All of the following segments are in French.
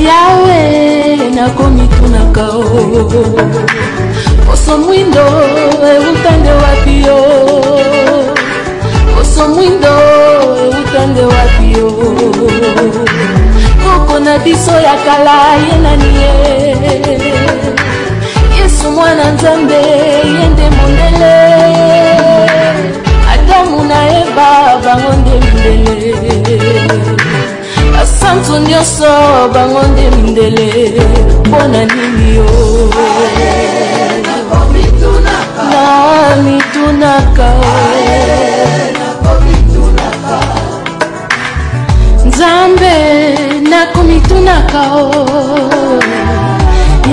Yawe nakomi tunaka Oso mwindo utande wapi yo Oso mwindo utande wapi yo Koko na biso ya kala yenani ye Yesu mwana nzambe yende mondele Adamu na Eva bangonde mindele Asantu nyoso bangonde mindele Bona nini yo Na mitunaka Nzambe nakomitunaka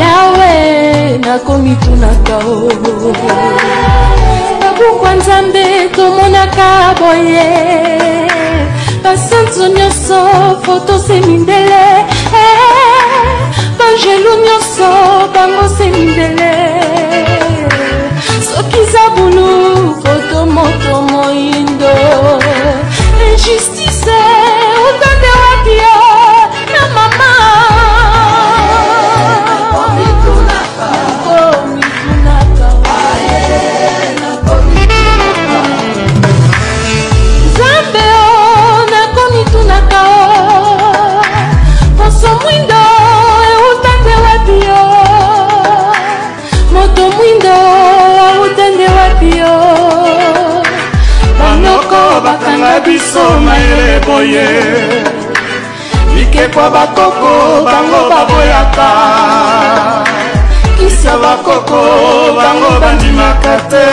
Yawe nakomitunaka Babukwa Nzambe tomonaka boye Basantu nyoso foto se mindele Banjelu nyoso bango se mindele Sokiza bulu foto moto moindo Injustice utande wapi yo na mama Nzambe nakomitunaka Poso mwindo utande wapi yo Moto mwindo utande wapi yo Banoko bakanga biso mayele boye Ikekwa bakoko bango baboyaka Kisa bakoko bango bandimaka te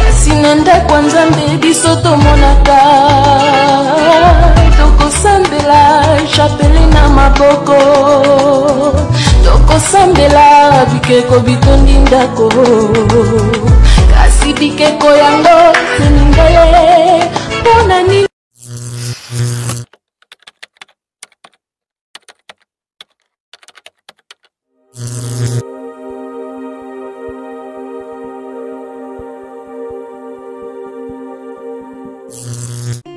Kasi na ndako Nzambe biso tomonaka Tokosambela chapele na maboko Tokosambela bikeko bitondi ndako Kasi bikeko yango seningale Pona nini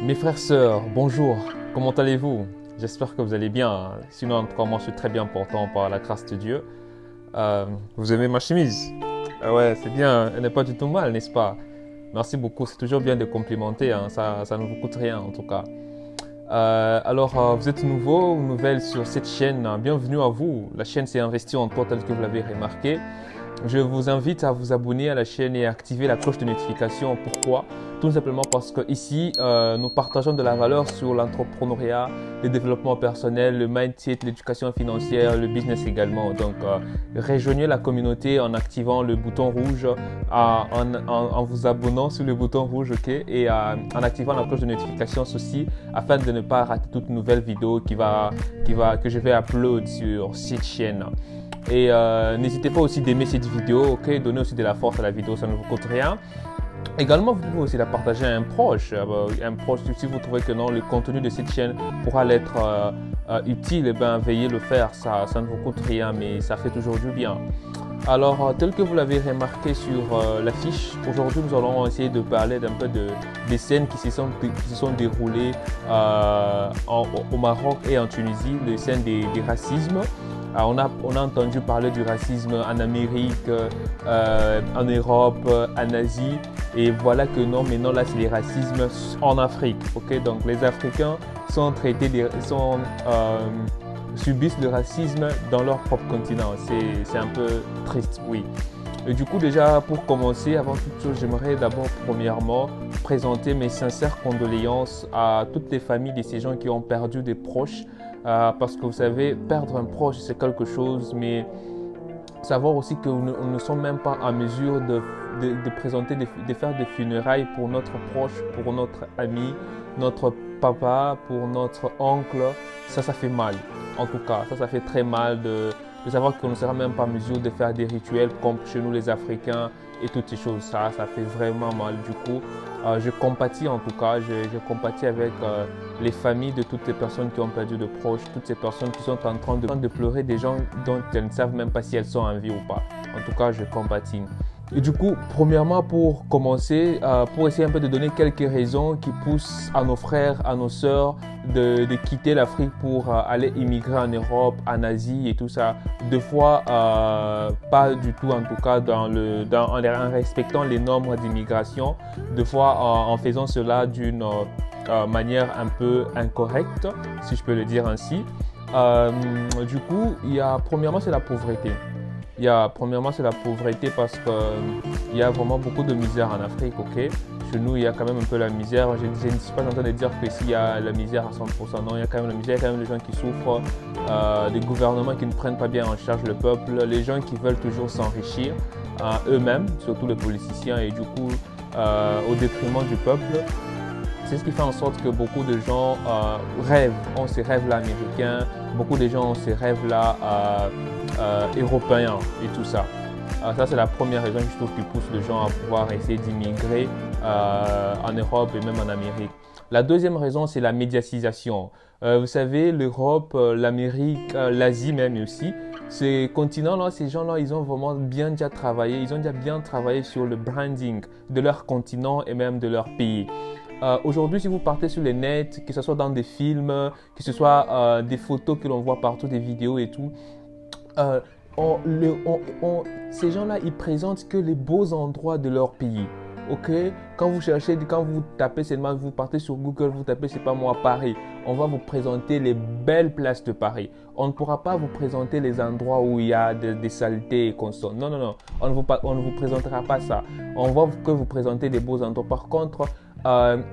Mes frères, sœurs, bonjour, comment allez-vous? J'espère que vous allez bien, sinon en tout cas moi je suis très bien portant par la grâce de Dieu. Vous aimez ma chemise? Ouais, c'est bien, elle n'est pas du tout mal, n'est-ce pas? Merci beaucoup, c'est toujours bien de complimenter, hein. Ça ne vous coûte rien en tout cas. Alors, vous êtes nouveau ou nouvelle sur cette chaîne, bienvenue à vous. La chaîne s'est investie en toi tel que vous l'avez remarqué. Je vous invite à vous abonner à la chaîne et à activer la cloche de notification. Pourquoi? Tout simplement parce que ici, nous partageons de la valeur sur l'entrepreneuriat, le développement personnel, le mindset, l'éducation financière, le business également. Donc, rejoignez la communauté en activant le bouton rouge, en vous abonnant sur le bouton rouge, ok, et en activant la cloche de notification aussi, afin de ne pas rater toute nouvelle vidéo que je vais upload sur cette chaîne. Et n'hésitez pas aussi d'aimer cette vidéo, ok, donnez aussi de la force à la vidéo, ça ne vous coûte rien. Également, vous pouvez aussi la partager à un proche, si vous trouvez que non, le contenu de cette chaîne pourra l'être utile, et bien veuillez le faire, ça ne vous coûte rien, mais ça fait toujours du bien. Alors, tel que vous l'avez remarqué sur l'affiche, aujourd'hui nous allons essayer de parler d'un peu des scènes qui se sont déroulées au Maroc et en Tunisie, les scènes des racismes. On a entendu parler du racisme en Amérique, en Europe, en Asie, et voilà que non, maintenant là c'est les racismes en Afrique. Ok, donc les Africains sont subissent le racisme dans leur propre continent. C'est un peu triste, oui. Et du coup, déjà, pour commencer, avant toute chose, j'aimerais d'abord, premièrement, présenter mes sincères condoléances à toutes les familles de ces gens qui ont perdu des proches. Parce que vous savez, perdre un proche, c'est quelque chose, mais savoir aussi que nous ne sommes même pas en mesure de faire des funérailles pour notre proche, pour notre ami, notre papa, pour notre oncle, ça fait mal. En tout cas, ça fait très mal de savoir qu'on ne sera même pas en mesure de faire des rituels comme chez nous les Africains et toutes ces choses. Ça fait vraiment mal. Du coup, je compatis en tout cas, je compatis avec les familles de toutes les personnes qui ont perdu de proches, toutes ces personnes qui sont en train de pleurer des gens dont elles ne savent même pas si elles sont en vie ou pas. En tout cas, je compatis. Et du coup, premièrement, pour commencer, pour essayer un peu de donner quelques raisons qui poussent à nos frères, à nos sœurs de quitter l'Afrique pour aller immigrer en Europe, en Asie et tout ça. Deux fois, pas du tout en tout cas en respectant les normes d'immigration. Deux fois en faisant cela d'une manière un peu incorrecte, si je peux le dire ainsi. Du coup, premièrement, c'est la pauvreté. Premièrement, c'est la pauvreté parce qu'il y a vraiment beaucoup de misère en Afrique, ok? Chez nous, il y a quand même un peu la misère. Je ne suis pas en train de dire que s'il y a la misère à 100%, non, il y a quand même la misère, il y a quand même des gens qui souffrent, des gouvernements qui ne prennent pas bien en charge le peuple, les gens qui veulent toujours s'enrichir eux-mêmes, surtout les politiciens, et du coup, au détriment du peuple. C'est ce qui fait en sorte que beaucoup de gens ont ces rêves-là américains, beaucoup de gens ont ces rêves-là européens et tout ça. Ça, c'est la première raison que je trouve qui pousse les gens à pouvoir essayer d'immigrer en Europe et même en Amérique. La deuxième raison, c'est la médiatisation. Vous savez, l'Europe, l'Amérique, l'Asie même aussi, ces continents-là, ces gens-là, ils ont vraiment bien déjà travaillé, ils ont déjà bien travaillé sur le branding de leur continent et même de leur pays. Aujourd'hui, si vous partez sur les nets, que ce soit dans des films, que ce soit des photos que l'on voit partout, des vidéos et tout, ces gens-là, ils présentent que les beaux endroits de leur pays. Ok, quand vous tapez seulement, vous partez sur Google, vous tapez, c'est pas moi, Paris. On va vous présenter les belles places de Paris. On ne pourra pas vous présenter les endroits où il y a des saletés et consorts. Non, non, non. On ne vous présentera pas ça. On va que vous présenter des beaux endroits. Par contre,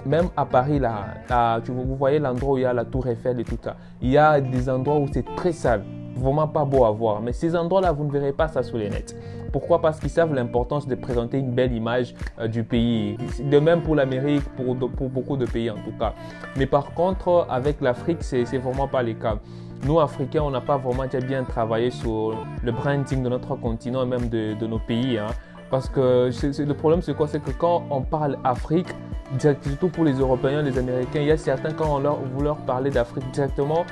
même à Paris, là, vous voyez l'endroit où il y a la Tour Eiffel et tout ça. Il y a des endroits où c'est très sale. Vraiment pas beau à voir. Mais ces endroits-là, vous ne verrez pas ça sur les nets. Pourquoi? Parce qu'ils savent l'importance de présenter une belle image du pays. De même pour l'Amérique, pour beaucoup de pays en tout cas. Mais par contre, avec l'Afrique, c'est vraiment pas le cas. Nous, Africains, on n'a pas vraiment bien travaillé sur le branding de notre continent et même de nos pays. Hein. Parce que le problème, c'est quoi? C'est que quand on parle Afrique, surtout pour les Européens, les Américains, il y a certains, quand vous leur parlez d'Afrique directement,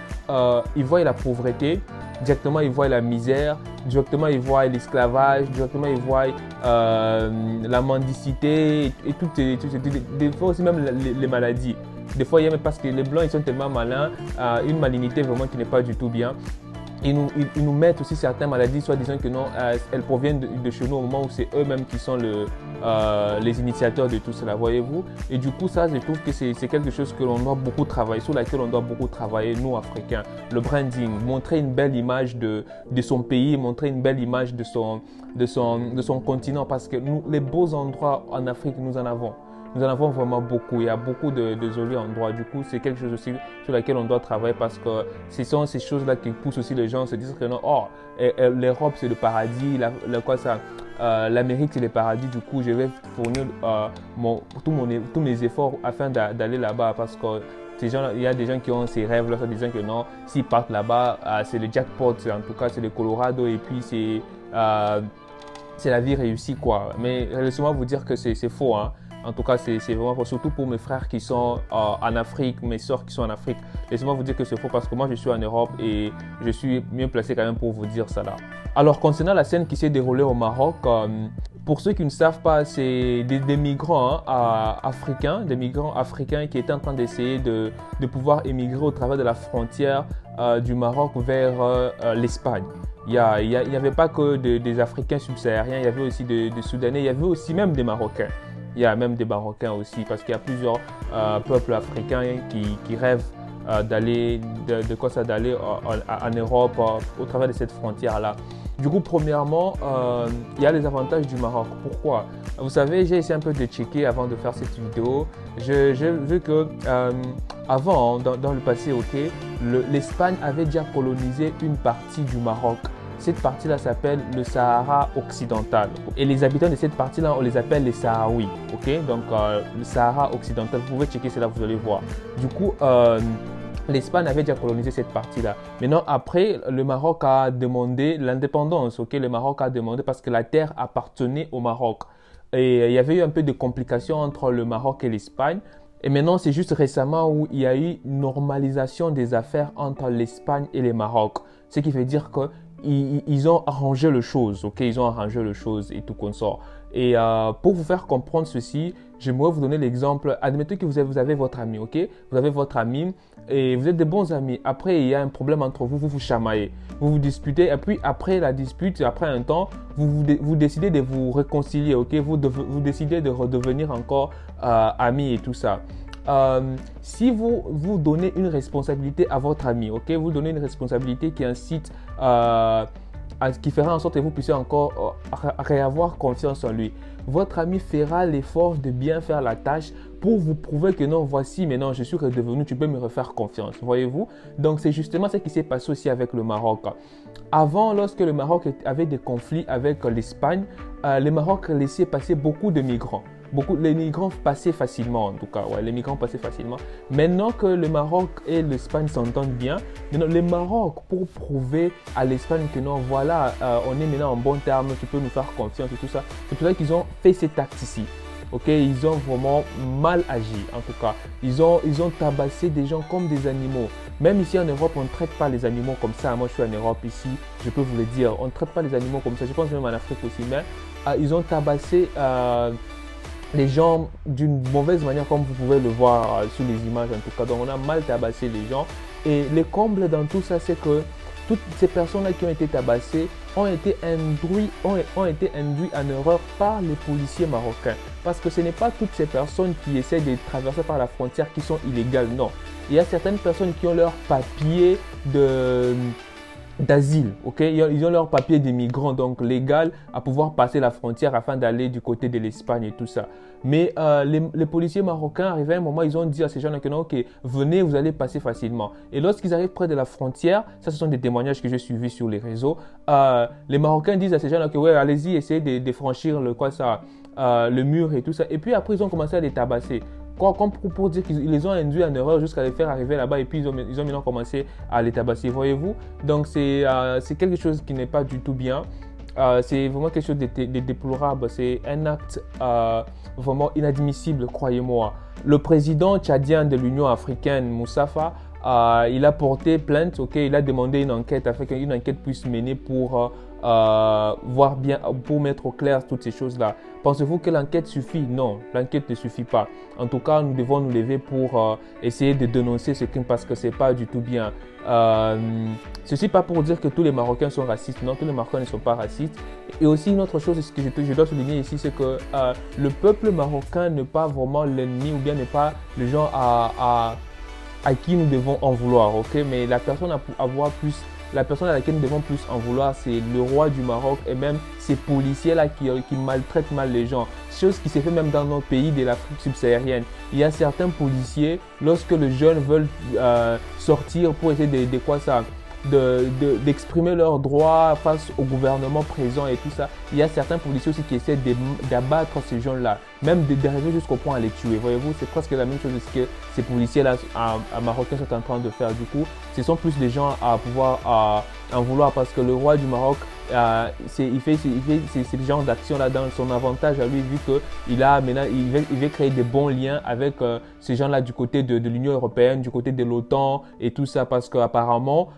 ils voient la pauvreté, directement ils voient la misère, directement ils voient l'esclavage, directement ils voient la mendicité et tout, des fois aussi même les maladies. Des fois, il y a même parce que les Blancs, ils sont tellement malins, une malignité vraiment qui n'est pas du tout bien. Ils nous mettent aussi certaines maladies, soit disant que non, elles proviennent de chez nous au moment où c'est eux-mêmes qui sont les initiateurs de tout cela, voyez-vous. Et du coup, ça, je trouve que c'est quelque chose que l'on doit beaucoup travailler, sur laquelle on doit beaucoup travailler, nous, Africains. Le branding, montrer une belle image de son pays, montrer une belle image de son continent, parce que nous, les beaux endroits en Afrique, nous en avons. Nous en avons vraiment beaucoup. Il y a beaucoup de jolis endroits. Du coup, c'est quelque chose aussi sur laquelle on doit travailler parce que ce sont ces choses-là qui poussent aussi les gens à se dire que non, oh, l'Europe c'est le paradis, l'Amérique c'est le paradis. Du coup, je vais fournir tous mes efforts afin d'aller là-bas parce que il y a des gens qui ont ces rêves-là, en disant que non, s'ils partent là-bas, c'est le jackpot. En tout cas, c'est le Colorado et puis c'est la vie réussie, quoi. Mais laissez-moi vous dire que c'est faux, hein. En tout cas, c'est vraiment faux, surtout pour mes frères qui sont en Afrique, mes soeurs qui sont en Afrique. Laissez-moi vous dire que c'est faux parce que moi, je suis en Europe et je suis mieux placé quand même pour vous dire ça là. Alors, concernant la scène qui s'est déroulée au Maroc, pour ceux qui ne savent pas, c'est des migrants africains, des migrants africains qui étaient en train d'essayer de pouvoir émigrer au travers de la frontière du Maroc vers l'Espagne. Il n'y avait pas que des Africains subsahariens, il y avait aussi des Soudanais, il y avait aussi même des Marocains. Il y a même des Marocains aussi parce qu'il y a plusieurs peuples africains qui rêvent d'aller en Europe au travers de cette frontière-là. Du coup, premièrement, il y a les avantages du Maroc. Pourquoi? Vous savez, j'ai essayé un peu de checker avant de faire cette vidéo. J'ai vu que avant, dans le passé, l'Espagne avait déjà colonisé une partie du Maroc. Cette partie-là s'appelle le Sahara occidental. Et les habitants de cette partie-là, on les appelle les Sahraouis. Donc, le Sahara occidental, vous pouvez checker cela, vous allez voir. Du coup, l'Espagne avait déjà colonisé cette partie-là. Maintenant, après, le Maroc a demandé l'indépendance. Le Maroc a demandé parce que la terre appartenait au Maroc. Et il y avait eu un peu de complications entre le Maroc et l'Espagne. Et maintenant, c'est juste récemment où il y a eu une normalisation des affaires entre l'Espagne et le Maroc. Ce qui veut dire que ils ont arrangé les choses, ils ont arrangé les choses et tout consort. Et pour vous faire comprendre ceci, j'aimerais vous donner l'exemple. Admettez que vous avez votre ami, ok? Vous avez votre ami et vous êtes des bons amis. Après, il y a un problème entre vous, vous vous chamaillez, vous vous disputez. Et puis, après la dispute, après un temps, vous décidez de vous réconcilier, ok? Vous décidez de redevenir encore amis et tout ça. Si vous donnez une responsabilité à votre ami, ok? Vous donnez une responsabilité qui incite qui fera en sorte que vous puissiez encore réavoir confiance en lui. Votre ami fera l'effort de bien faire la tâche pour vous prouver que non, voici, maintenant je suis redevenu, tu peux me refaire confiance, voyez-vous? Donc c'est justement ce qui s'est passé aussi avec le Maroc. Avant, lorsque le Maroc avait des conflits avec l'Espagne, le Maroc laissait passer beaucoup de migrants. Les migrants passaient facilement, en tout cas. Ouais, les migrants passaient facilement. Maintenant que le Maroc et l'Espagne s'entendent bien, maintenant, le Maroc, pour prouver à l'Espagne que non, voilà, on est maintenant en bon terme, tu peux nous faire confiance et tout ça, c'est pour ça qu'ils ont fait cet acte ici. Ok, ils ont vraiment mal agi, en tout cas. Ils ont tabassé des gens comme des animaux. Même ici en Europe, on ne traite pas les animaux comme ça. Moi, je suis en Europe ici, je peux vous le dire. On ne traite pas les animaux comme ça. Je pense même en Afrique aussi. Mais ils ont tabassé les gens d'une mauvaise manière, comme vous pouvez le voir sur les images en tout cas. Donc on a mal tabassé les gens. Et le comble dans tout ça, c'est que toutes ces personnes-là qui ont été tabassées ont été induits en erreur par les policiers marocains. Parce que ce n'est pas toutes ces personnes qui essaient de traverser par la frontière qui sont illégales, non. Il y a certaines personnes qui ont leur papier d'asile, ok? Ils ont leur papier d'immigrants, donc légal, à pouvoir passer la frontière afin d'aller du côté de l'Espagne et tout ça. Mais les policiers marocains, arrivé à un moment, ils ont dit à ces gens-là que non, ok, venez, vous allez passer facilement. Et lorsqu'ils arrivent près de la frontière, ça ce sont des témoignages que j'ai suivis sur les réseaux, les Marocains disent à ces gens-là que ouais, allez-y, essayez de franchir le mur et tout ça. Et puis après, ils ont commencé à les tabasser. Comme pour dire qu'ils les ont induits en erreur jusqu'à les faire arriver là-bas et puis ils ont maintenant commencé à les tabasser, voyez-vous? Donc c'est quelque chose qui n'est pas du tout bien. C'est vraiment quelque chose de déplorable. C'est un acte vraiment inadmissible, croyez-moi. Le président tchadien de l'Union africaine, Moussafa, il a porté plainte, ok, il a demandé une enquête afin qu'une enquête puisse mener pour voir bien, pour mettre au clair toutes ces choses-là. Pensez-vous que l'enquête suffit? Non, l'enquête ne suffit pas. En tout cas, nous devons nous lever pour essayer de dénoncer ce crime parce que c'est pas du tout bien. Ceci pas pour dire que tous les Marocains sont racistes. Non, tous les Marocains ne sont pas racistes. Et aussi une autre chose, ce que je dois souligner ici, c'est que le peuple marocain n'est pas vraiment l'ennemi ou bien n'est pas le genre à qui nous devons en vouloir, ok? Mais la personne la personne à laquelle nous devons plus en vouloir, c'est le roi du Maroc et même ces policiers-là qui maltraitent mal les gens. Chose qui s'est fait même dans nos pays de l'Afrique subsaharienne. Il y a certains policiers, lorsque les jeunes veulent sortir pour essayer d'exprimer leurs droits face au gouvernement présent et tout ça, il y a certains policiers aussi qui essaient d'abattre ces gens-là, même d'arriver jusqu'au point à les tuer. Voyez-vous, c'est presque la même chose que ces policiers-là marocains sont en train de faire. Du coup, ce sont plus des gens à pouvoir en vouloir parce que le roi du Maroc, il fait ces genres d'actions-là dans son avantage à lui, vu qu'il veut créer des bons liens avec ces gens-là du côté de l'Union européenne, du côté de l'OTAN et tout ça, parce qu'apparemment,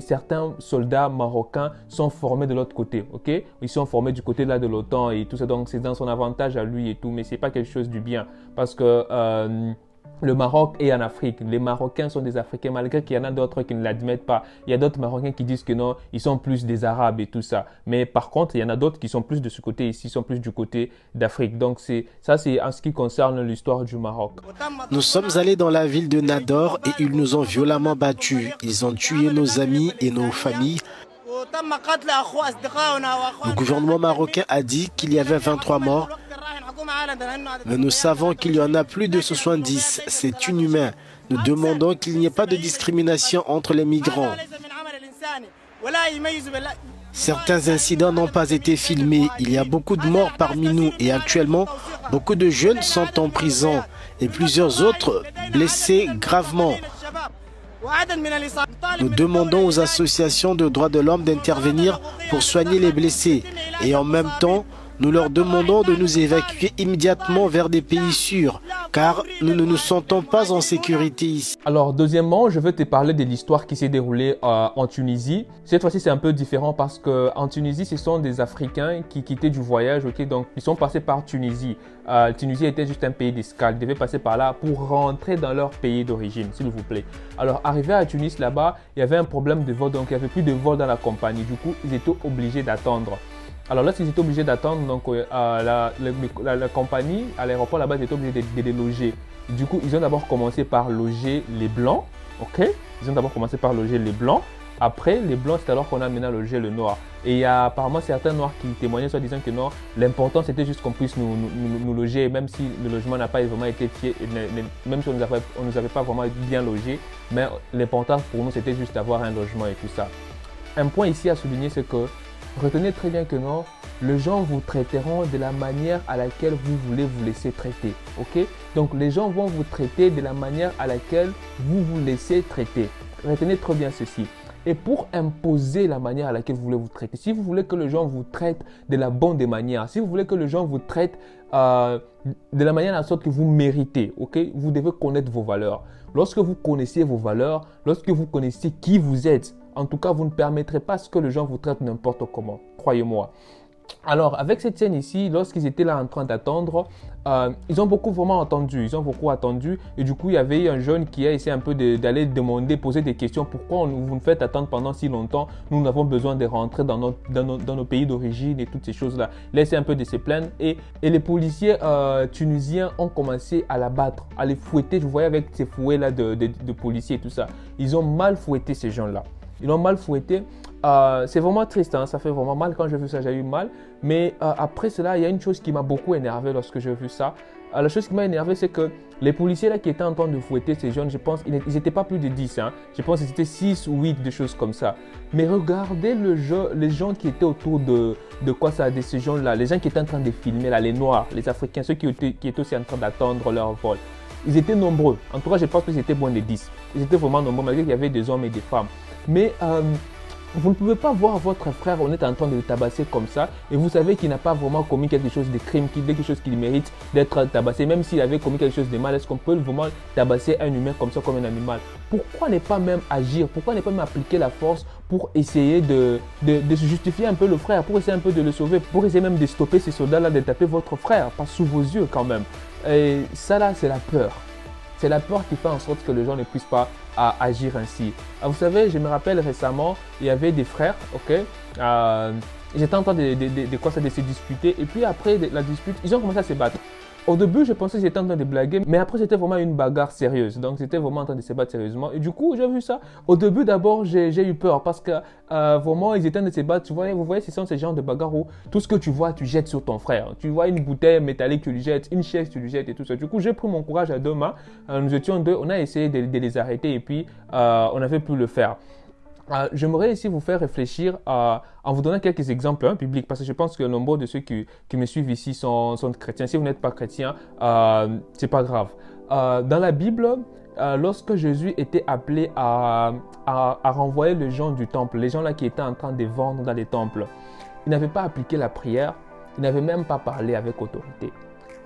certains soldats marocains sont formés de l'autre côté, ok? Ils sont formés du côté là de l'OTAN et tout ça, donc c'est dans son avantage à lui et tout, mais c'est pas quelque chose du bien parce que le Maroc est en Afrique. Les Marocains sont des Africains, malgré qu'il y en a d'autres qui ne l'admettent pas. Il y a d'autres Marocains qui disent que non, ils sont plus des Arabes et tout ça. Mais par contre, il y en a d'autres qui sont plus de ce côté ici, sont plus du côté d'Afrique. Donc ça, c'est en ce qui concerne l'histoire du Maroc. Nous sommes allés dans la ville de Nador et ils nous ont violemment battus. Ils ont tué nos amis et nos familles. Le gouvernement marocain a dit qu'il y avait 23 morts. Mais nous savons qu'il y en a plus de 70. C'est inhumain. Nous demandons qu'il n'y ait pas de discrimination entre les migrants. Certains incidents n'ont pas été filmés. Il y a beaucoup de morts parmi nous et actuellement, beaucoup de jeunes sont en prison et plusieurs autres blessés gravement. Nous demandons aux associations de droits de l'homme d'intervenir pour soigner les blessés et en même temps, nous leur demandons de nous évacuer immédiatement vers des pays sûrs. car nous ne nous sentons pas en sécurité ici. Alors, deuxièmement, je veux te parler de l'histoire qui s'est déroulée en Tunisie. Cette fois-ci, c'est un peu différent parce qu'en Tunisie, ce sont des Africains qui quittaient du voyage, ok? Donc, ils sont passés par Tunisie. Tunisie était juste un pays d'escale. Ils devaient passer par là pour rentrer dans leur pays d'origine, s'il vous plaît. Alors, arrivé à Tunis, là-bas, il y avait un problème de vol, donc il n'y avait plus de vol dans la compagnie. Du coup, ils étaient obligés d'attendre. Alors lorsqu'ils étaient obligés d'attendre, donc la compagnie à l'aéroport là-bas était obligée de les loger. Du coup, ils ont d'abord commencé par loger les blancs, ok? Ils ont d'abord commencé par loger les blancs. Après, les blancs, c'est alors qu'on a maintenant logé le noir. Et il y a apparemment certains noirs qui témoignaient, soit disant que non, l'important c'était juste qu'on puisse nous loger, même si le logement n'a pas vraiment été fait, même si on ne nous avait pas vraiment bien logés, mais l'important pour nous c'était juste d'avoir un logement et tout ça. Un point ici à souligner, c'est que retenez très bien que non, les gens vous traiteront de la manière à laquelle vous voulez vous laisser traiter, ok? Donc les gens vont vous traiter de la manière à laquelle vous vous laissez traiter. Retenez très bien ceci. Et pour imposer la manière à laquelle vous voulez vous traiter, si vous voulez que les gens vous traitent de la bonne des manières, si vous voulez que les gens vous traitent de la manière à la sorte que vous méritez, ok? Vous devez connaître vos valeurs. Lorsque vous connaissez vos valeurs, lorsque vous connaissez qui vous êtes, en tout cas, vous ne permettrez pas que les gens vous traitent n'importe comment, croyez-moi. Alors, avec cette scène ici, lorsqu'ils étaient là en train d'attendre, ils ont vraiment attendu. Ils ont beaucoup attendu. Et du coup, il y avait un jeune qui a essayé un peu d'aller demander, poser des questions. Pourquoi vous nous faites attendre pendant si longtemps? Nous avons besoin de rentrer dans nos pays d'origine et toutes ces choses-là. Il a essayé un peu de se plaindre. Et les policiers tunisiens ont commencé à l'abattre, à les fouetter. Je voyais avec ces fouets-là de policiers et tout ça. Ils ont mal fouetté ces gens-là. Ils l'ont mal fouetté. C'est vraiment triste, hein? Ça fait vraiment mal quand j'ai vu ça, j'ai eu mal. Mais après cela, il y a une chose qui m'a beaucoup énervé lorsque j'ai vu ça. La chose qui m'a énervé, c'est que les policiers là qui étaient en train de fouetter ces jeunes, je pense, ils n'étaient pas plus de 10. Hein? Je pense qu'ils étaient 6 ou 8, des choses comme ça. Mais regardez les gens qui étaient autour de ces gens-là, les gens qui étaient en train de filmer, là, les Noirs, les Africains, ceux qui étaient aussi en train d'attendre leur vol. Ils étaient nombreux. En tout cas, je pense qu'ils étaient moins de 10. Ils étaient vraiment nombreux, malgré qu'il y avait des hommes et des femmes. Mais vous ne pouvez pas voir votre frère honnête en train de le tabasser comme ça et vous savez qu'il n'a pas vraiment commis quelque chose de crime, quelque chose qui mérite d'être tabassé. Même s'il avait commis quelque chose de mal, est-ce qu'on peut vraiment tabasser un humain comme ça, comme un animal? Pourquoi ne pas même agir? Pourquoi ne pas même appliquer la force pour essayer de se justifier un peu le frère, pour essayer un peu de le sauver, pour essayer même de stopper ces soldats-là de taper votre frère, pas sous vos yeux quand même. Et ça là, c'est la peur. C'est la peur qui fait en sorte que les gens ne puissent pas agir ainsi. Vous savez, je me rappelle récemment, il y avait des frères, ok? Ils étaient en train de se disputer et puis après la dispute, ils ont commencé à se battre. Au début, je pensais qu'ils étaient en train de blaguer, mais après, c'était vraiment une bagarre sérieuse. Donc, c'était vraiment en train de se battre sérieusement. Et du coup, j'ai vu ça. Au début, d'abord, j'ai eu peur parce que vraiment, ils étaient en train de se battre. Vous voyez, ce sont ces genres de bagarres où tout ce que tu vois, tu jettes sur ton frère. Tu vois une bouteille métallique, tu lui jettes, une chaise, tu lui jettes et tout ça. Du coup, j'ai pris mon courage à deux mains. Nous étions deux, on a essayé de les arrêter et puis on n'avait plus le faire. J'aimerais ici vous faire réfléchir en vous donnant quelques exemples bibliques parce que je pense que nombre de ceux qui me suivent ici sont chrétiens. Si vous n'êtes pas chrétien, c'est pas grave. Dans la Bible, lorsque Jésus était appelé à renvoyer les gens du temple, les gens là qui étaient en train de vendre dans les temples, il n'avait pas appliqué la prière, il n'avait même pas parlé avec autorité.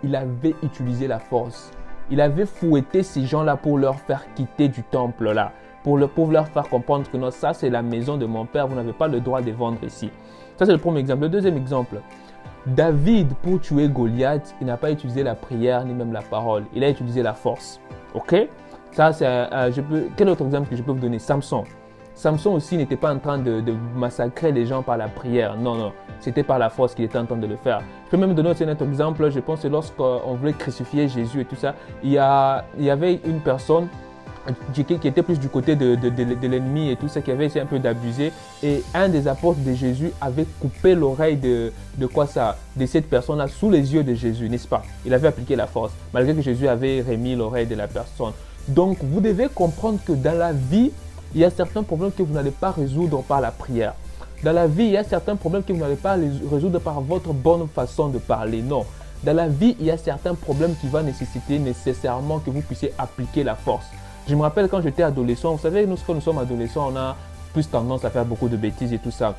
Il avait utilisé la force. Il avait fouetté ces gens-là pour leur faire quitter du temple là. Pour leur faire comprendre que non, ça c'est la maison de mon père, vous n'avez pas le droit de vendre ici. Ça c'est le premier exemple. Le deuxième exemple, David pour tuer Goliath, il n'a pas utilisé la prière ni même la parole, il a utilisé la force. Ok? Ça c'est, quel autre exemple que je peux vous donner? Samson. Samson aussi n'était pas en train de massacrer les gens par la prière, non, c'était par la force qu'il était en train de le faire. Je peux même donner aussi un autre exemple, je pense que lorsqu'on voulait crucifier Jésus et tout ça, il y avait une personne qui était plus du côté de l'ennemi et tout ça, qui avait essayé un peu d'abuser. Et un des apôtres de Jésus avait coupé l'oreille de cette personne-là sous les yeux de Jésus, n'est-ce pas? Il avait appliqué la force, malgré que Jésus avait remis l'oreille de la personne. Donc, vous devez comprendre que dans la vie, il y a certains problèmes que vous n'allez pas résoudre par la prière. Dans la vie, il y a certains problèmes que vous n'allez pas résoudre par votre bonne façon de parler, non. Dans la vie, il y a certains problèmes qui vont nécessiter nécessairement que vous puissiez appliquer la force. Je me rappelle quand j'étais adolescent, vous savez, nous, quand nous sommes adolescents, on a plus tendance à faire beaucoup de bêtises et tout ça.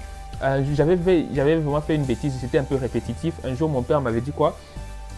J'avais vraiment fait une bêtise, c'était un peu répétitif. Un jour, mon père m'avait dit quoi?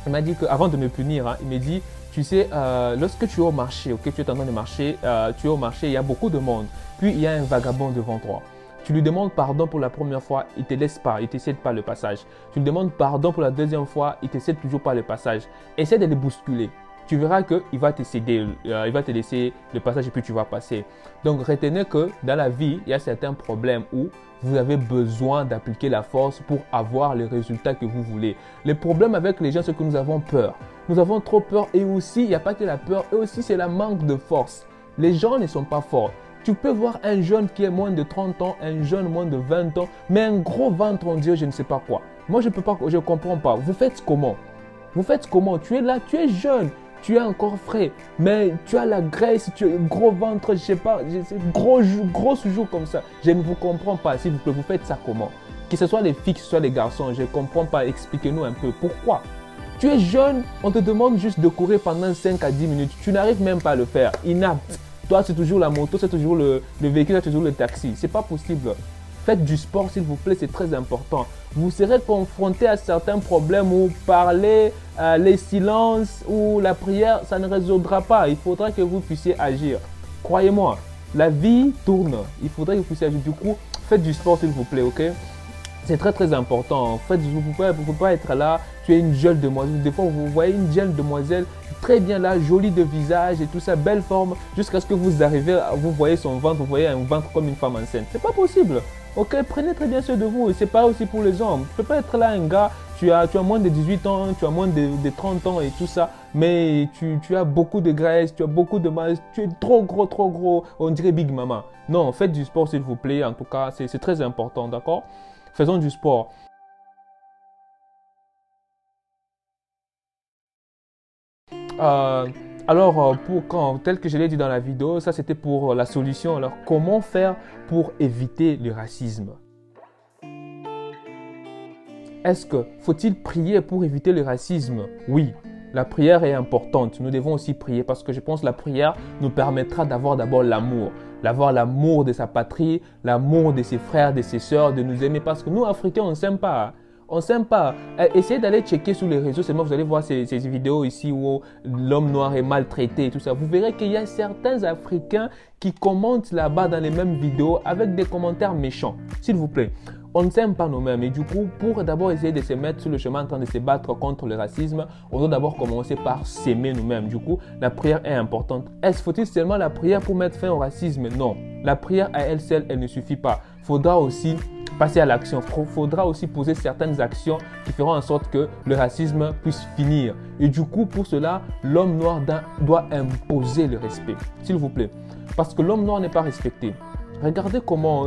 Il m'a dit qu'avant de me punir, il m'a dit, Tu sais, lorsque tu es au marché, ok, tu es en train de marcher, tu es au marché, il y a beaucoup de monde. Puis il y a un vagabond devant toi. Tu lui demandes pardon pour la première fois, il ne te laisse pas, il ne te cède pas le passage. Tu lui demandes pardon pour la deuxième fois, il ne te cède toujours pas le passage. Essaie de le bousculer. Tu verras qu'il va te céder, il va te laisser le passage et puis tu vas passer. Donc retenez que dans la vie, il y a certains problèmes où vous avez besoin d'appliquer la force pour avoir les résultats que vous voulez. Le problème avec les gens, c'est que nous avons peur. Nous avons trop peur et aussi, il n'y a pas que la peur, et aussi c'est la manque de force. Les gens ne sont pas forts. Tu peux voir un jeune qui est moins de 30 ans, un jeune moins de 20 ans, mais un gros ventre, on dirait je ne sais pas quoi. Moi, je ne comprends pas. Vous faites comment? Vous faites comment? Tu es là, tu es jeune, tu es encore frais, mais tu as la graisse, tu as un gros ventre, je ne sais pas, gros joues comme ça. Je ne vous comprends pas, s'il vous plaît, vous faites ça comment? Que ce soit les filles, que ce soit les garçons, je ne comprends pas. Expliquez-nous un peu pourquoi. Tu es jeune, on te demande juste de courir pendant 5 à 10 minutes. Tu n'arrives même pas à le faire, inapte. Toi, c'est toujours la moto, c'est toujours le véhicule, c'est toujours le taxi. Ce n'est pas possible. Faites du sport, s'il vous plaît, c'est très important. Vous serez confronté à certains problèmes où parler, les silences ou la prière, ça ne résoudra pas. Il faudra que vous puissiez agir. Croyez-moi, la vie tourne. Il faudra que vous puissiez agir. Du coup, faites du sport, s'il vous plaît, ok? C'est très très important. En fait, vous ne pouvez pas être là, tu es une jeune demoiselle. Des fois, vous voyez une jeune demoiselle très bien là, jolie de visage et tout ça, belle forme, jusqu'à ce que vous arrivez, vous voyez son ventre, vous voyez un ventre comme une femme enceinte. C'est pas possible. Ok, prenez très bien soin de vous. Et c'est pareil aussi pour les hommes. Tu peux pas être là un gars, tu as moins de 18 ans, tu as moins de 30 ans et tout ça, mais tu as beaucoup de graisse, tu as beaucoup de masse, tu es trop gros, on dirait Big Mama. Non, faites du sport s'il vous plaît, en tout cas, c'est très important, d'accord? Faisons du sport. Tel que je l'ai dit dans la vidéo, ça c'était pour la solution. Alors, comment faire pour éviter le racisme? Faut-il prier pour éviter le racisme? Oui, la prière est importante. Nous devons aussi prier parce que je pense que la prière nous permettra d'avoir d'abord l'amour. D'avoir l'amour de sa patrie, l'amour de ses frères, de ses sœurs, de nous aimer. Parce que nous, Africains, on ne s'aime pas. On ne s'aime pas. Essayez d'aller checker sur les réseaux, seulement vous allez voir ces vidéos ici où l'homme noir est maltraité et tout ça. Vous verrez qu'il y a certains Africains qui commentent là-bas dans les mêmes vidéos avec des commentaires méchants. S'il vous plaît, on ne s'aime pas nous-mêmes. Et du coup, pour d'abord essayer de se mettre sur le chemin en train de se battre contre le racisme, on doit d'abord commencer par s'aimer nous-mêmes. Du coup, la prière est importante. Faut-il seulement la prière pour mettre fin au racisme? Non. La prière à elle seule, elle ne suffit pas. Il faudra aussi passer à l'action. Il faudra aussi poser certaines actions qui feront en sorte que le racisme puisse finir. Et du coup, pour cela, l'homme noir doit imposer le respect. S'il vous plaît. Parce que l'homme noir n'est pas respecté. Regardez comment,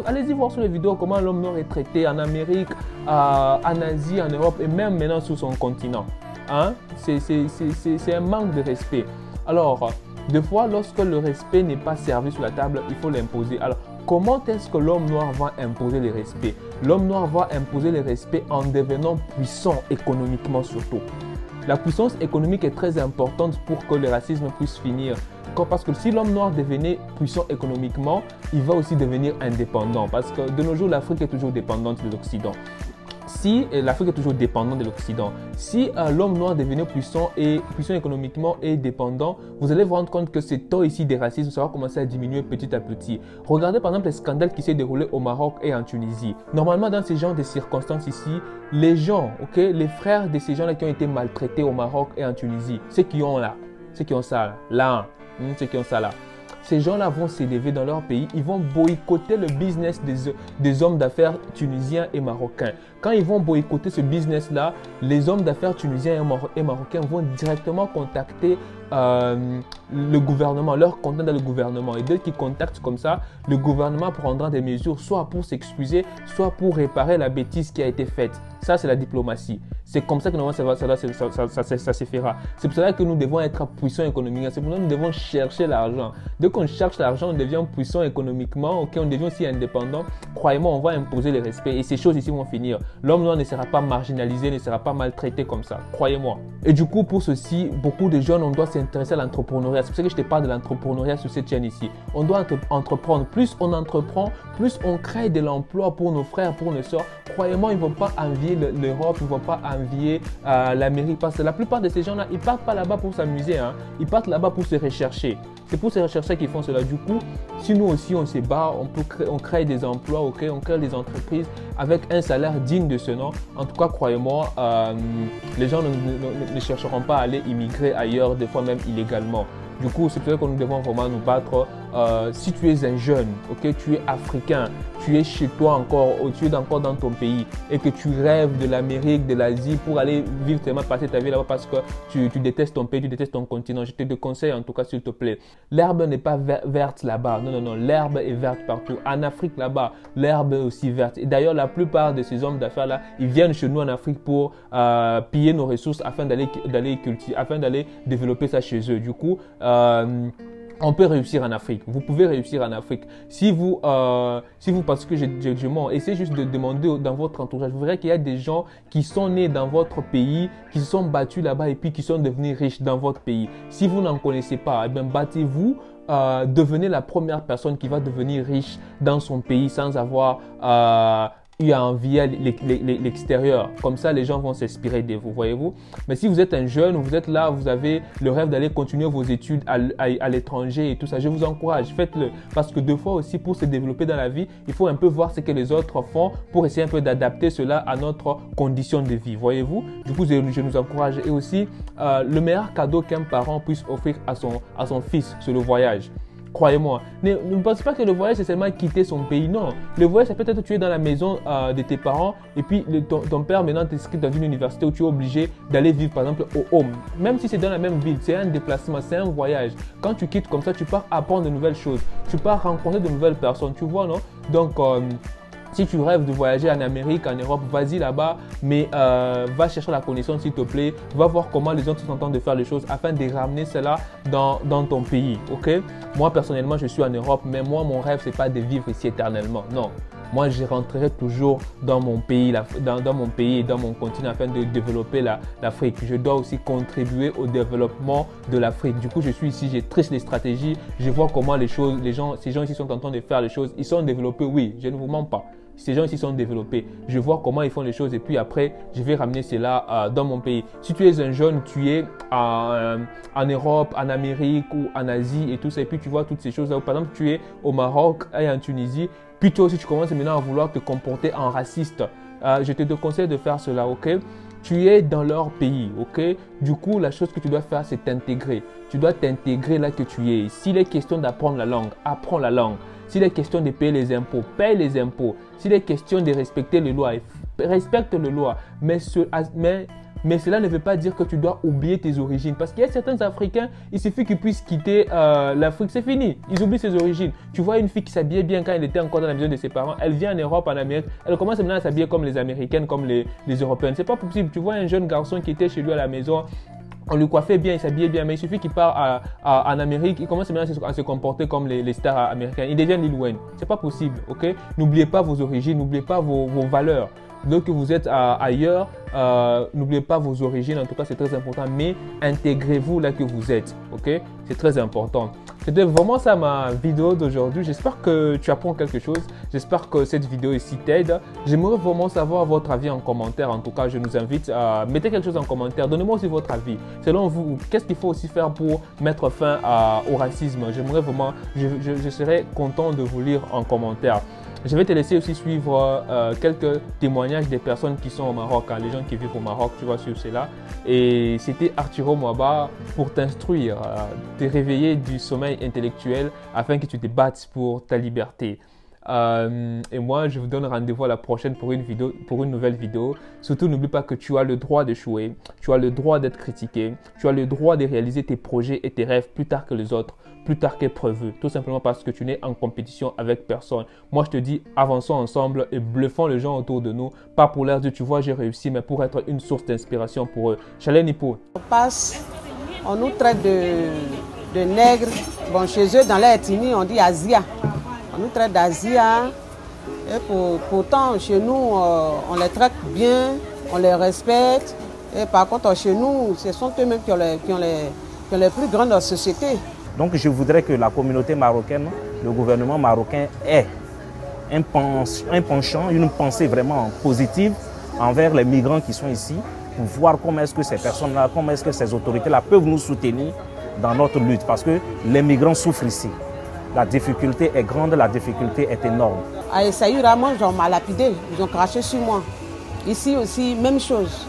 allez-y voir sur les vidéos comment l'homme noir est traité en Amérique, en Asie, en Europe et même maintenant sur son continent. Hein? C'est un manque de respect. Alors, des fois, lorsque le respect n'est pas servi sur la table, il faut l'imposer. Alors, comment est-ce que l'homme noir va imposer le respect? L'homme noir va imposer le respect en devenant puissant économiquement surtout. La puissance économique est très importante pour que le racisme puisse finir. Parce que si l'homme noir devenait puissant économiquement, il va aussi devenir indépendant. Parce que de nos jours, l'Afrique est toujours dépendante de l'Occident. L'Afrique est toujours dépendante de l'Occident. Si l'homme noir devenait puissant économiquement et dépendant, vous allez vous rendre compte que ce taux ici des racismes, ça va commencer à diminuer petit à petit. Regardez par exemple les scandales qui s'est déroulés au Maroc et en Tunisie. Normalement, dans ces genres de circonstances ici, les gens, les frères de ces gens-là qui ont été maltraités au Maroc et en Tunisie, ceux qui ont ça là, ces gens-là vont s'élever dans leur pays, ils vont boycotter le business des hommes d'affaires tunisiens et marocains. Quand ils vont boycotter ce business-là, les hommes d'affaires tunisiens et marocains vont directement contacter le gouvernement, leur contact dans le gouvernement. Et dès qu'ils contactent comme ça, le gouvernement prendra des mesures soit pour s'excuser, soit pour réparer la bêtise qui a été faite. Ça, c'est la diplomatie. C'est comme ça que normalement ça se fera. C'est pour cela que nous devons être puissants économiquement. C'est pour ça que nous devons chercher l'argent. Dès qu'on cherche l'argent, on devient puissant économiquement. On devient aussi indépendant. Croyez-moi, on va imposer le respect. Et ces choses ici vont finir. L'homme noir ne sera pas marginalisé, ne sera pas maltraité comme ça. Croyez-moi. Et du coup, pour ceci, beaucoup de jeunes, on doit se s'intéresser à l'entrepreneuriat. C'est pour ça que je te parle de l'entrepreneuriat sur cette chaîne ici. On doit entreprendre. Plus on entreprend, plus on crée de l'emploi pour nos frères, pour nos soeurs. Croyez-moi, ils ne vont pas envier l'Europe, ils ne vont pas envier l'Amérique. Parce que la plupart de ces gens-là, ils ne partent pas là-bas pour s'amuser. Hein. Ils partent là-bas pour se rechercher. C'est pour se rechercher qu'ils font cela. Du coup, si nous aussi on se bat, on crée des emplois, okay? On crée des entreprises avec un salaire digne de ce nom. En tout cas, croyez-moi, les gens ne chercheront pas à aller immigrer ailleurs, des fois même illégalement. Du coup, c'est pour ça que nous devons vraiment nous battre. Si tu es un jeune, okay, tu es africain, tu es chez toi encore, tu es encore dans ton pays et que tu rêves de l'Amérique, de l'Asie pour aller vivre tellement, passer ta vie là-bas parce que tu détestes ton pays, tu détestes ton continent. Je te déconseille en tout cas, s'il te plaît. L'herbe n'est pas verte là-bas. Non, non, non. L'herbe est verte partout. En Afrique là-bas, l'herbe est aussi verte. Et d'ailleurs, la plupart de ces hommes d'affaires là, ils viennent chez nous en Afrique pour piller nos ressources afin d'aller cultiver, afin d'aller développer ça chez eux. Du coup, on peut réussir en Afrique. Vous pouvez réussir en Afrique. Si vous parce que je mens, essayez juste de demander dans votre entourage. Vous verrez qu'il y a des gens qui sont nés dans votre pays, qui se sont battus là-bas et puis qui sont devenus riches dans votre pays. Si vous n'en connaissez pas, eh bien, battez-vous. Devenez la première personne qui va devenir riche dans son pays sans avoir eu à envier l'extérieur. Comme ça, les gens vont s'inspirer de vous, voyez-vous. Mais si vous êtes un jeune, vous êtes là, vous avez le rêve d'aller continuer vos études à l'étranger et tout ça, je vous encourage, faites-le. Parce que des fois aussi, pour se développer dans la vie, il faut un peu voir ce que les autres font pour essayer un peu d'adapter cela à notre condition de vie, voyez-vous. Du coup, je nous encourage. Et aussi, le meilleur cadeau qu'un parent puisse offrir à son fils, c'est le voyage. Croyez-moi, ne pensez pas que le voyage c'est seulement quitter son pays, non. Le voyage c'est peut-être que tu es dans la maison de tes parents et puis ton père maintenant t'inscrit dans une université où tu es obligé d'aller vivre par exemple au home. Même si c'est dans la même ville, c'est un déplacement, c'est un voyage. Quand tu quittes comme ça, tu pars apprendre de nouvelles choses, tu pars rencontrer de nouvelles personnes, tu vois, non? Donc, si tu rêves de voyager en Amérique, en Europe, vas-y là-bas, mais va chercher la connaissance s'il te plaît. Va voir comment les autres sont en train de faire les choses afin de ramener cela dans ton pays, ok? Moi, personnellement, je suis en Europe, mais moi, mon rêve, c'est pas de vivre ici éternellement, non. Moi, je rentrerai toujours dans mon pays, dans mon pays et dans mon continent afin de développer l'Afrique. Je dois aussi contribuer au développement de l'Afrique. Du coup, je suis ici, j'ai triche les stratégies, je vois comment ces gens ici sont en train de faire les choses. Ils sont développés, oui, je ne vous mens pas. Ces gens ici sont développés. Je vois comment ils font les choses et puis après, je vais ramener cela dans mon pays. Si tu es un jeune, tu es en Europe, en Amérique ou en Asie et tout ça, et puis tu vois toutes ces choses-là. Par exemple, tu es au Maroc et en Tunisie, puis toi aussi, tu commences maintenant à vouloir te comporter en raciste. Je te déconseille de faire cela, ok? Tu es dans leur pays, ok? Du coup, la chose que tu dois faire, c'est t'intégrer. Tu dois t'intégrer là que tu es. S'il est question d'apprendre la langue, apprends la langue. S'il est question de payer les impôts, paye les impôts. S'il est question de respecter les lois, respecte les lois. Mais cela ne veut pas dire que tu dois oublier tes origines. Parce qu'il y a certains Africains, il suffit qu'ils puissent quitter l'Afrique, c'est fini. Ils oublient ses origines. Tu vois une fille qui s'habillait bien quand elle était encore dans la maison de ses parents. Elle vient en Europe, en Amérique. Elle commence maintenant à s'habiller comme les Américaines, comme les Européennes. C'est pas possible. Tu vois un jeune garçon qui était chez lui à la maison. On lui coiffait bien, il s'habillait bien, mais il suffit qu'il part en Amérique, il commence maintenant à se comporter comme les stars américaines. Il devient Lil Wayne. C'est pas possible, ok? N'oubliez pas vos origines, n'oubliez pas vos valeurs. Donc que vous êtes ailleurs, n'oubliez pas vos origines, en tout cas c'est très important, mais intégrez-vous là que vous êtes, ok? C'est très important. C'était vraiment ça ma vidéo d'aujourd'hui. J'espère que tu apprends quelque chose. J'espère que cette vidéo ici t'aide. J'aimerais vraiment savoir votre avis en commentaire. En tout cas, je nous invite à mettre quelque chose en commentaire. Donnez-moi aussi votre avis. Selon vous, qu'est-ce qu'il faut aussi faire pour mettre fin au racisme? J'aimerais vraiment, je serais content de vous lire en commentaire. Je vais te laisser aussi suivre quelques témoignages des personnes qui sont au Maroc, hein, les gens qui vivent au Maroc, tu vas suivre cela. Et c'était Arturo Mouaba pour t'instruire, te réveiller du sommeil intellectuel afin que tu te battes pour ta liberté. Et moi, je vous donne rendez-vous à la prochaine pour une nouvelle vidéo. Surtout, n'oublie pas que tu as le droit d'échouer, tu as le droit d'être critiqué, tu as le droit de réaliser tes projets et tes rêves plus tard que les autres, plus tard qu'épreuves, tout simplement parce que tu n'es en compétition avec personne. Moi, je te dis, avançons ensemble et bluffons les gens autour de nous, pas pour leur dire, tu vois, j'ai réussi, mais pour être une source d'inspiration pour eux. Chalet Nipo. On nous traite de nègres. Bon, chez eux, dans leur ethnie, on dit Asia. On nous traite d'Asia. Et pourtant, chez nous, on les traite bien, on les respecte. Et par contre, chez nous, ce sont eux-mêmes qui ont que les plus grandes sociétés. Donc je voudrais que la communauté marocaine, le gouvernement marocain ait un penchant, une pensée vraiment positive envers les migrants qui sont ici, pour voir comment est-ce que ces personnes-là, comment est-ce que ces autorités-là peuvent nous soutenir dans notre lutte. Parce que les migrants souffrent ici. La difficulté est grande, la difficulté est énorme. À Essaïra, moi, on m'a lapidé, ils ont craché sur moi. Ici aussi, même chose.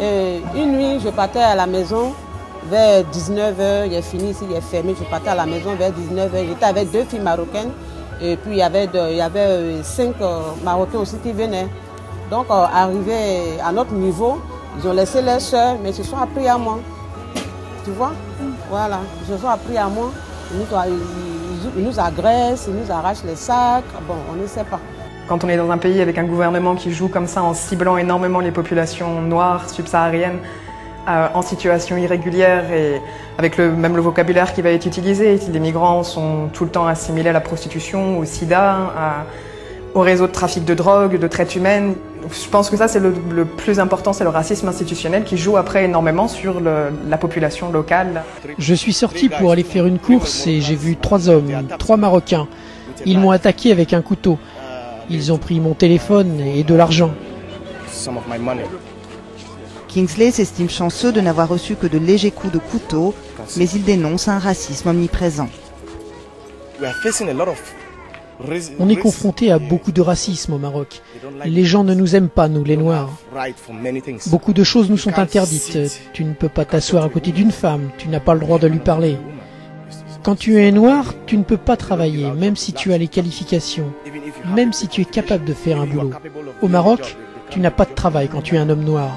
Une nuit, je partais à la maison vers 19h, il est fini ici, il est fermé. Je partais à la maison vers 19h. J'étais avec 2 filles marocaines et puis il y avait 5 Marocains aussi qui venaient. Donc, arrivé à notre niveau, ils ont laissé leurs soeurs, mais ils se sont appris à moi. Tu vois? Voilà, ils se sont appris à moi. Ils nous agressent, ils nous arrachent les sacs. Bon, on ne sait pas. Quand on est dans un pays avec un gouvernement qui joue comme ça en ciblant énormément les populations noires, subsahariennes, en situation irrégulière et avec même le vocabulaire qui va être utilisé, les migrants sont tout le temps assimilés à la prostitution, au sida, au réseau de trafic de drogue, de traite humaine. Je pense que ça, c'est le plus important, c'est le racisme institutionnel qui joue après énormément sur la population locale. Je suis sorti pour aller faire une course et j'ai vu 3 hommes, 3 Marocains. Ils m'ont attaqué avec un couteau. Ils ont pris mon téléphone et de l'argent. Kingsley s'estime chanceux de n'avoir reçu que de légers coups de couteau, mais il dénonce un racisme omniprésent. On est confronté à beaucoup de racisme au Maroc. Les gens ne nous aiment pas, nous les Noirs. Beaucoup de choses nous sont interdites. Tu ne peux pas t'asseoir à côté d'une femme, tu n'as pas le droit de lui parler. Quand tu es noir, tu ne peux pas travailler, même si tu as les qualifications, même si tu es capable de faire un boulot. Au Maroc, tu n'as pas de travail quand tu es un homme noir.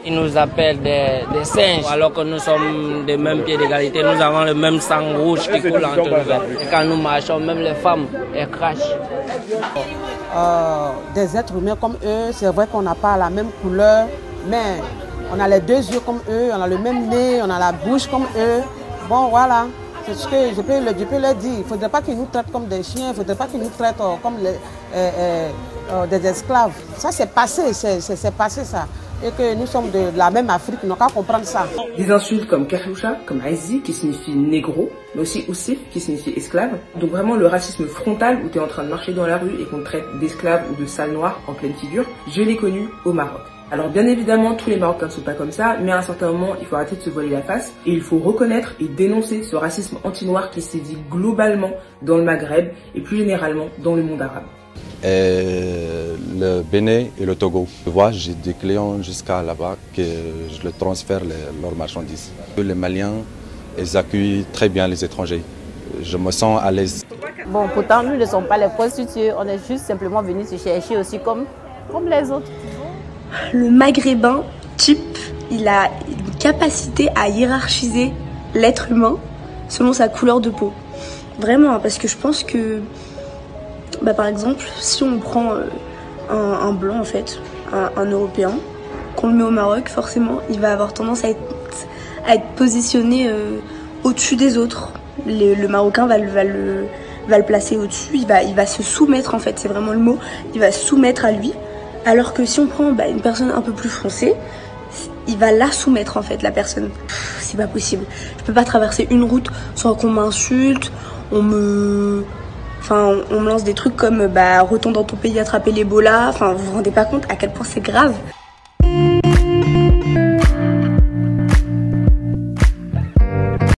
Ils nous appellent des singes, alors que nous sommes des mêmes pieds d'égalité. Nous avons le même sang rouge qui coule entre nous. Et quand nous marchons, même les femmes, elles crachent. Des êtres humains comme eux, c'est vrai qu'on n'a pas la même couleur, mais on a les 2 yeux comme eux, on a le même nez, on a la bouche comme eux. Bon, voilà, c'est ce que je peux leur dire. Il ne faudrait pas qu'ils nous traitent comme des chiens, il ne faudrait pas qu'ils nous traitent comme des esclaves. Ça, c'est passé, c'est passé ça. Et que nous sommes de la même Afrique, nous n'avons qu'à comprendre ça. Des insultes comme Kerloucha, comme Aïzi, qui signifie négro, mais aussi Oussif, qui signifie esclave. Donc vraiment le racisme frontal où tu es en train de marcher dans la rue et qu'on te traite d'esclave ou de sale noir en pleine figure, je l'ai connu au Maroc. Alors bien évidemment, tous les Marocains ne sont pas comme ça, mais à un certain moment, il faut arrêter de se voiler la face et il faut reconnaître et dénoncer ce racisme anti-noir qui sévit globalement dans le Maghreb et plus généralement dans le monde arabe. Le Bénin et le Togo. Tu vois, j'ai des clients jusqu'à là-bas que je leur transfère leurs marchandises. Les Maliens, ils accueillent très bien les étrangers. Je me sens à l'aise. Bon, pourtant, nous ne sommes pas les prostituées. On est juste simplement venus se chercher aussi comme les autres. Le maghrébin type, il a une capacité à hiérarchiser l'être humain selon sa couleur de peau. Vraiment, parce que je pense que, par exemple, si on prend un blanc en fait, un Européen, qu'on le met au Maroc, forcément, il va avoir tendance à être positionné au-dessus des autres. Le Marocain va le placer au-dessus, il va se soumettre en fait, c'est vraiment le mot, il va se soumettre à lui. Alors que si on prend une personne un peu plus foncée, il va la soumettre en fait, la personne. C'est pas possible. Je peux pas traverser une route sans qu'on m'insulte, on me lance des trucs comme retourne dans ton pays attraper l'Ebola. Enfin, vous vous rendez pas compte à quel point c'est grave.